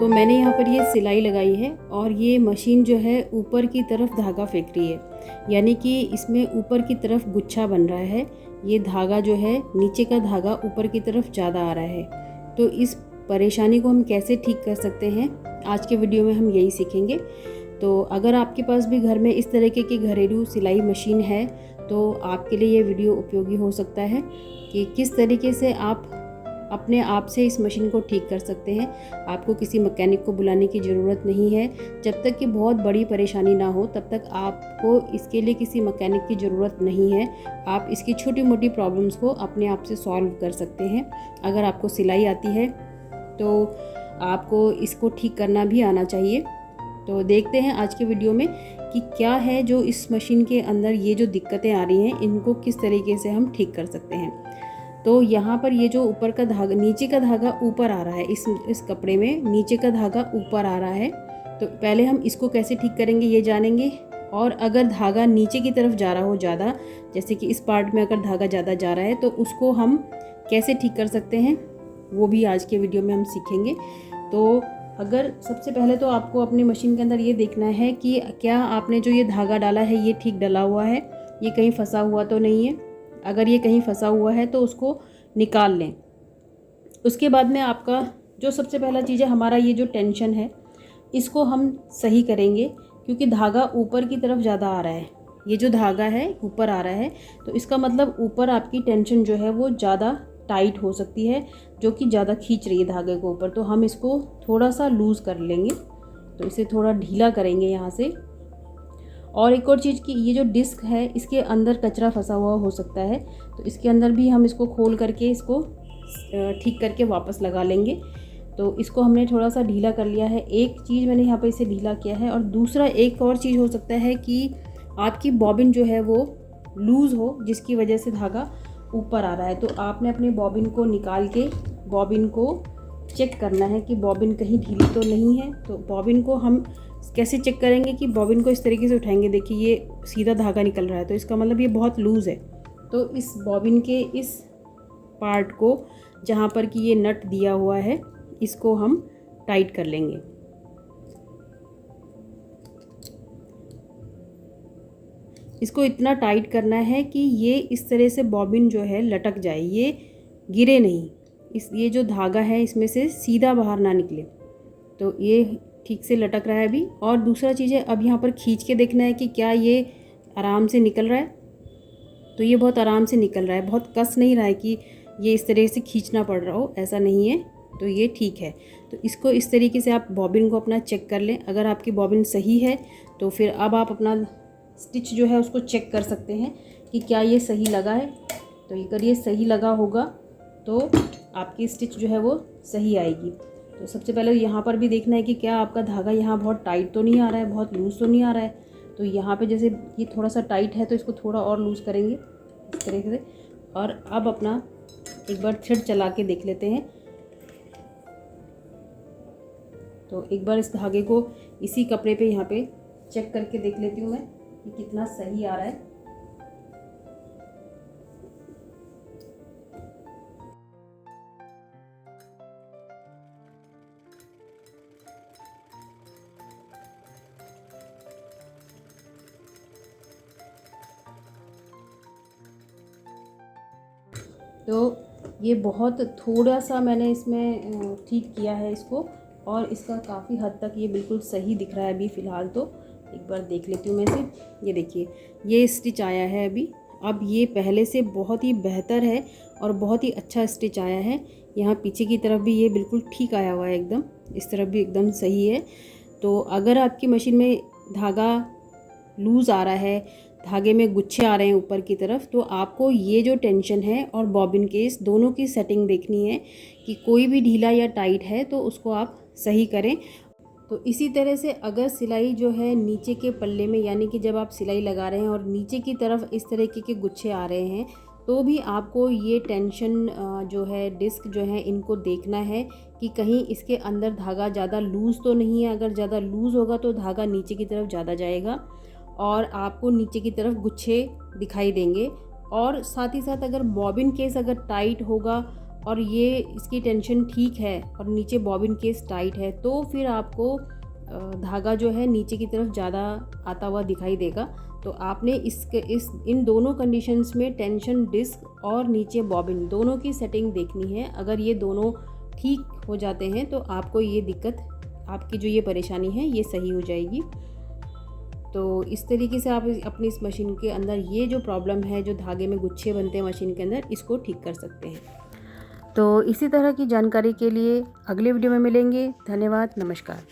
तो मैंने यहाँ पर ये सिलाई लगाई है और ये मशीन जो है ऊपर की तरफ धागा फेंक रही है, यानी कि इसमें ऊपर की तरफ गुच्छा बन रहा है। ये धागा जो है, नीचे का धागा ऊपर की तरफ ज़्यादा आ रहा है। तो इस परेशानी को हम कैसे ठीक कर सकते हैं, आज के वीडियो में हम यही सीखेंगे। तो अगर आपके पास भी घर में इस तरीके की घरेलू सिलाई मशीन है तो आपके लिए ये वीडियो उपयोगी हो सकता है कि किस तरीके से आप अपने आप से इस मशीन को ठीक कर सकते हैं। आपको किसी मैकेनिक को बुलाने की ज़रूरत नहीं है। जब तक कि बहुत बड़ी परेशानी ना हो तब तक आपको इसके लिए किसी मैकेनिक की ज़रूरत नहीं है। आप इसकी छोटी मोटी प्रॉब्लम्स को अपने आप से सॉल्व कर सकते हैं। अगर आपको सिलाई आती है तो आपको इसको ठीक करना भी आना चाहिए। तो देखते हैं आज के वीडियो में कि क्या है जो इस मशीन के अंदर ये जो दिक्कतें आ रही हैं, इनको किस तरीके से हम ठीक कर सकते हैं। तो यहाँ पर ये जो ऊपर का धागा, नीचे का धागा ऊपर आ रहा है, इस कपड़े में नीचे का धागा ऊपर आ रहा है। तो पहले हम इसको कैसे ठीक करेंगे ये जानेंगे। और अगर धागा नीचे की तरफ जा रहा हो ज़्यादा, जैसे कि इस पार्ट में अगर धागा ज़्यादा जा रहा है तो उसको हम कैसे ठीक कर सकते हैं, वो भी आज के वीडियो में हम सीखेंगे। तो अगर सबसे पहले तो आपको अपनी मशीन के अंदर ये देखना है कि क्या आपने जो ये धागा डाला है ये ठीक डला हुआ है, ये कहीं फंसा हुआ तो नहीं है। अगर ये कहीं फंसा हुआ है तो उसको निकाल लें। उसके बाद में आपका जो सबसे पहला चीज़ है, हमारा ये जो टेंशन है इसको हम सही करेंगे, क्योंकि धागा ऊपर की तरफ ज़्यादा आ रहा है। ये जो धागा है ऊपर आ रहा है तो इसका मतलब ऊपर आपकी टेंशन जो है वो ज़्यादा टाइट हो सकती है, जो कि ज़्यादा खींच रही है धागे को ऊपर। तो हम इसको थोड़ा सा लूज़ कर लेंगे, तो इसे थोड़ा ढीला करेंगे यहाँ से। और एक और चीज़ कि ये जो डिस्क है इसके अंदर कचरा फंसा हुआ हो सकता है, तो इसके अंदर भी हम इसको खोल करके इसको ठीक करके वापस लगा लेंगे। तो इसको हमने थोड़ा सा ढीला कर लिया है। एक चीज़ मैंने यहाँ पे इसे ढीला किया है। और दूसरा एक और चीज़ हो सकता है कि आपकी बॉबिन जो है वो लूज़ हो, जिसकी वजह से धागा ऊपर आ रहा है। तो आपने अपने बॉबिन को निकाल के बॉबिन को चेक करना है कि बॉबिन कहीं ढीली तो नहीं है। तो बॉबिन को हम कैसे चेक करेंगे कि बॉबिन को इस तरीके से उठाएंगे, देखिए ये सीधा धागा निकल रहा है तो इसका मतलब ये बहुत लूज़ है। तो इस बॉबिन के इस पार्ट को जहाँ पर कि ये नट दिया हुआ है इसको हम टाइट कर लेंगे। इसको इतना टाइट करना है कि ये इस तरह से बॉबिन जो है लटक जाए, ये गिरे नहीं। ये जो धागा है इसमें से सीधा बाहर ना निकले। तो ये ठीक से लटक रहा है अभी। और दूसरा चीज़ है, अब यहाँ पर खींच के देखना है कि क्या ये आराम से निकल रहा है। तो ये बहुत आराम से निकल रहा है, बहुत कस नहीं रहा है कि ये इस तरह से खींचना पड़ रहा हो, ऐसा नहीं है। तो ये ठीक है। तो इसको इस तरीके से आप बॉबिन को अपना चेक कर लें। अगर आपकी बॉबिन सही है तो फिर अब आप अपना स्टिच जो है उसको चेक कर सकते हैं कि क्या ये सही लगा है। तो अगर ये सही लगा होगा तो आपकी स्टिच जो है वो सही आएगी। तो सबसे पहले यहाँ पर भी देखना है कि क्या आपका धागा यहाँ बहुत टाइट तो नहीं आ रहा है, बहुत लूज़ तो नहीं आ रहा है। तो यहाँ पे जैसे ये थोड़ा सा टाइट है तो इसको थोड़ा और लूज़ करेंगे इस तरीके से। और अब अपना एक बार थ्रेड चला के देख लेते हैं। तो एक बार इस धागे को इसी कपड़े पे यहाँ पे चेक करके देख लेती हूँ मैं कि कितना सही आ रहा है। तो ये बहुत थोड़ा सा मैंने इसमें ठीक किया है इसको, और इसका काफ़ी हद तक ये बिल्कुल सही दिख रहा है अभी फ़िलहाल। तो एक बार देख लेती हूँ मैं इसे। ये देखिए ये स्टिच आया है अभी। अब ये पहले से बहुत ही बेहतर है और बहुत ही अच्छा स्टिच आया है। यहाँ पीछे की तरफ भी ये बिल्कुल ठीक आया हुआ है एकदम, इस तरफ भी एकदम सही है। तो अगर आपकी मशीन में धागा लूज़ आ रहा है, धागे में गुच्छे आ रहे हैं ऊपर की तरफ, तो आपको ये जो टेंशन है और बॉबिन केस दोनों की सेटिंग देखनी है कि कोई भी ढीला या टाइट है तो उसको आप सही करें। तो इसी तरह से अगर सिलाई जो है नीचे के पल्ले में, यानी कि जब आप सिलाई लगा रहे हैं और नीचे की तरफ इस तरीके के गुच्छे आ रहे हैं, तो भी आपको ये टेंशन जो है, डिस्क जो है, इनको देखना है कि कहीं इसके अंदर धागा ज़्यादा लूज़ तो नहीं है। अगर ज़्यादा लूज़ होगा तो धागा नीचे की तरफ ज़्यादा जाएगा और आपको नीचे की तरफ गुच्छे दिखाई देंगे। और साथ ही साथ अगर बॉबिन केस अगर टाइट होगा और ये इसकी टेंशन ठीक है और नीचे बॉबिन केस टाइट है, तो फिर आपको धागा जो है नीचे की तरफ ज़्यादा आता हुआ दिखाई देगा। तो आपने इन दोनों कंडीशंस में टेंशन डिस्क और नीचे बॉबिन दोनों की सेटिंग देखनी है। अगर ये दोनों ठीक हो जाते हैं तो आपको ये दिक्कत, आपकी जो ये परेशानी है ये सही हो जाएगी। तो इस तरीके से आप अपनी इस मशीन के अंदर ये जो प्रॉब्लम है, जो धागे में गुच्छे बनते हैं मशीन के अंदर, इसको ठीक कर सकते हैं। तो इसी तरह की जानकारी के लिए अगले वीडियो में मिलेंगे। धन्यवाद, नमस्कार।